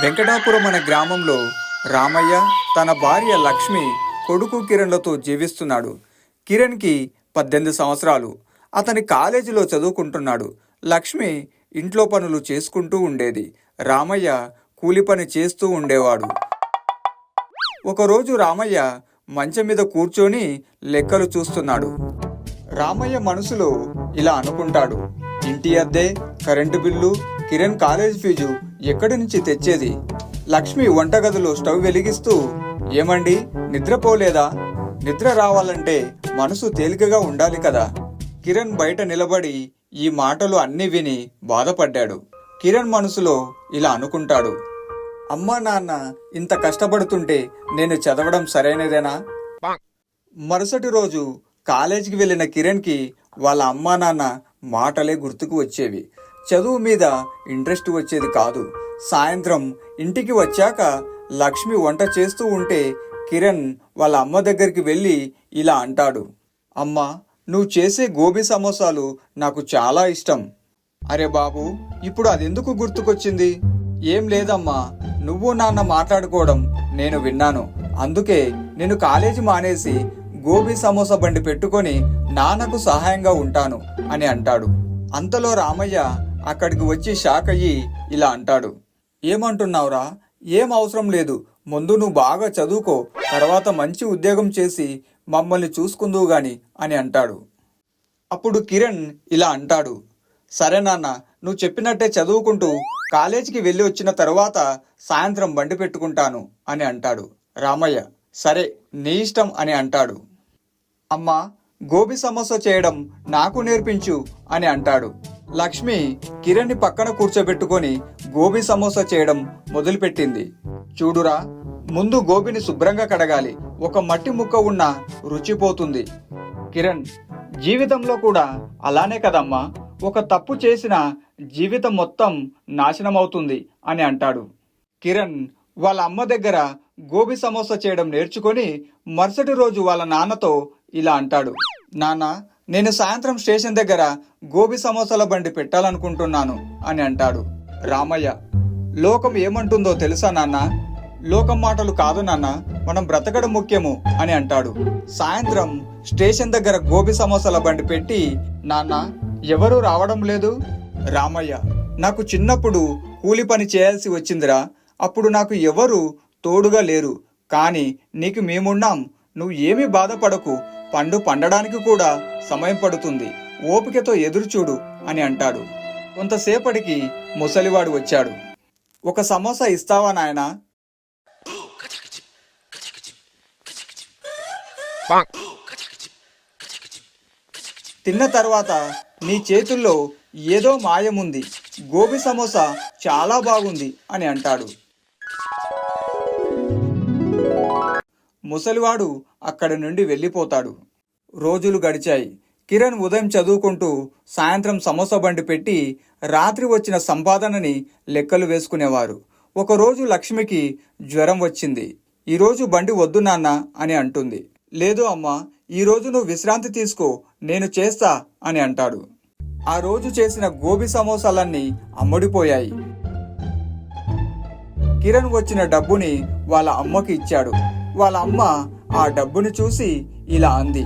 వెంకటాపురం అనే గ్రామంలో రామయ్య తన భార్య లక్ష్మి కొడుకు కిరణ్లతో జీవిస్తున్నాడు. కిరణ్కి 18 సంవత్సరాలు. అతని కాలేజీలో చదువుకుంటున్నాడు. లక్ష్మి ఇంట్లో పనులు చేసుకుంటూ ఉండేది. రామయ్య కూలి పని చేస్తూ ఉండేవాడు. ఒకరోజు రామయ్య మంచం మీద కూర్చొని లెక్కలు చూస్తున్నాడు. రామయ్య మనసులో ఇలా అనుకుంటాడు, ఇంటి అద్దె, current bill, Kiran college fees ఎక్కడి నుంచి తెచ్చేది? లక్ష్మి వంటగదిలో స్టవ్ వెలిగిస్తూ, ఏమండి నిద్రపోలేదా? నిద్ర రావాలంటే మనసు తేలికగా ఉండాలి కదా. కిరణ్ బయట నిలబడి ఈ మాటలు అన్నీ విని బాధపడ్డాడు. కిరణ్ మనసులో ఇలా అనుకుంటాడు, అమ్మా నాన్న ఇంత కష్టపడుతుంటే నేను చదవడం సరైనదేనా? మరుసటి రోజు కాలేజీకి వెళ్ళిన కిరణ్కి వాళ్ళ అమ్మా నాన్న మాటలే గుర్తుకు వచ్చేవి. చదువు మీద ఇంట్రెస్ట్ వచ్చేది కాదు. సాయంత్రం ఇంటికి వచ్చాక లక్ష్మి వంట చేస్తూ ఉంటే కిరణ్ వాళ్ళ అమ్మ దగ్గరికి వెళ్ళి ఇలా అంటాడు, అమ్మా నువ్వు చేసే గోబీ సమోసాలు నాకు చాలా ఇష్టం. అరే బాబు, ఇప్పుడు అదెందుకు గుర్తుకొచ్చింది? ఏం లేదమ్మా, నువ్వు నాన్న మాట్లాడుకోవడం నేను విన్నాను. అందుకే నేను కాలేజీ మానేసి గోబీ సమోసా బండి పెట్టుకొని నాన్నకు సహాయంగా ఉంటాను అని అంటాడు. అంతలో రామయ్య అక్కడికి వచ్చి షాక్ అయ్యి ఇలా అంటాడు, ఏమంటున్నావురా? ఏం అవసరం లేదు, ముందు నువ్వు బాగా చదువుకో, తర్వాత మంచి ఉద్యోగం చేసి మమ్మల్ని చూసుకుందువు గాని అని అంటాడు. అప్పుడు కిరణ్ ఇలా అంటాడు, సరే నాన్న, నువ్వు చెప్పినట్టే చదువుకుంటూ కాలేజీకి వెళ్ళి వచ్చిన తరువాత సాయంత్రం బండి పెట్టుకుంటాను అని అంటాడు. రామయ్య సరే నీ ఇష్టం అని అంటాడు. అమ్మా గోబీ సమోసా చేయడం నాకు నేర్పించు అని అంటాడు. లక్ష్మి కిరణ్ని పక్కన కూర్చోబెట్టుకొని గోబీ సమోసా చేయడం మొదలుపెట్టింది. చూడురా, ముందు గోబీని శుభ్రంగా కడగాలి, ఒక మట్టి ముక్క ఉన్నా రుచిపోతుంది. కిరణ్ జీవితంలో కూడా అలానే కదమ్మా, ఒక తప్పు చేసిన జీవితం మొత్తం నాశనమవుతుంది అని అంటాడు. కిరణ్ వాళ్ళ అమ్మ దగ్గర గోబీ సమోసా చేయడం నేర్చుకొని మరుసటి రోజు వాళ్ళ నాన్నతో ఇలా అంటాడు, నాన్న నేను సాయంత్రం స్టేషన్ దగ్గర గోబీ సమోసాల బండి పెట్టాలనుకుంటున్నాను అని అంటాడు. రామయ్య లోకం ఏమంటుందో తెలుసా నాన్న? లోకం మాటలు కాదు నాన్న, మనం బ్రతకడం ముఖ్యము అని అంటాడు. సాయంత్రం స్టేషన్ దగ్గర గోబీ సమోసాల బండి పెట్టి, నాన్న ఎవరూ రావడం లేదు. రామయ్య నాకు చిన్నప్పుడు కూలి పని చేయాల్సి వచ్చిందిరా, అప్పుడు నాకు ఎవరు తోడుగా లేరు, కానీ నీకు మేమున్నాం, నువ్వు ఏమీ బాధపడకు, పండు పండడానికి కూడా సమయం పడుతుంది, ఓపికతో ఎదురుచూడు అని అంటాడు. కొంతసేపటికి ముసలివాడు వచ్చాడు. ఒక సమోసా ఇస్తావా నాయనా? తిన్న తర్వాత నీ చేతుల్లో ఏదో మాయముంది, గోబీ సమోసా చాలా బాగుంది అని అంటాడు. ముసలివాడు అక్కడి నుండి వెళ్ళిపోతాడు. రోజులు గడిచాయి. కిరణ్ ఉదయం చదువుకుంటూ సాయంత్రం సమోసా బండి పెట్టి రాత్రి వచ్చిన సంపాదనని లెక్కలు వేసుకునేవారు. ఒకరోజు లక్ష్మికి జ్వరం వచ్చింది. ఈరోజు బండి వద్దు నాన్న అని అంటుంది. లేదు అమ్మా, ఈరోజు నువ్వు విశ్రాంతి తీసుకో, నేను చేస్తా అని అంటాడు. ఆ రోజు చేసిన గోబీ సమోసాలన్నీ అమ్ముడిపోయాయి. కిరణ్ వచ్చిన డబ్బుని వాళ్ళ అమ్మకి ఇచ్చాడు. వాళ్ళ అమ్మ ఆ డబ్బుని చూసి ఇలా అంది,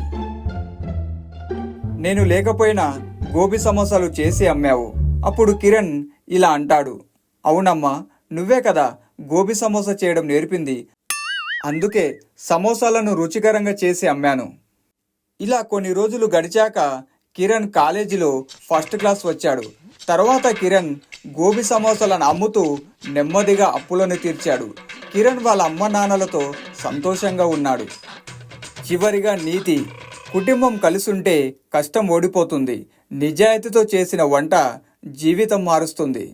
నేను లేకపోయినా గోబీ సమోసాలు చేసి అమ్మావు. అప్పుడు కిరణ్ ఇలా అంటాడు, అవునమ్మా, నువ్వే కదా గోబీ సమోసా చేయడం నేర్పింది, అందుకే సమోసాలను రుచికరంగా చేసి అమ్మాను. ఇలా కొన్ని రోజులు గడిచాక కిరణ్ కాలేజీలో ఫస్ట్ క్లాస్ వచ్చాడు. తర్వాత కిరణ్ గోబీ సమోసాలను అమ్ముతూ నెమ్మదిగా అప్పులను తీర్చాడు. కిరణ్ వాళ్ళ అమ్మ నాన్నలతో సంతోషంగా ఉన్నాడు. చివరిగా నీతి, కుటుంబం కలిసుంటే కష్టం ఓడిపోతుంది, నిజాయితీతో చేసిన వంట జీవితం మారుస్తుంది.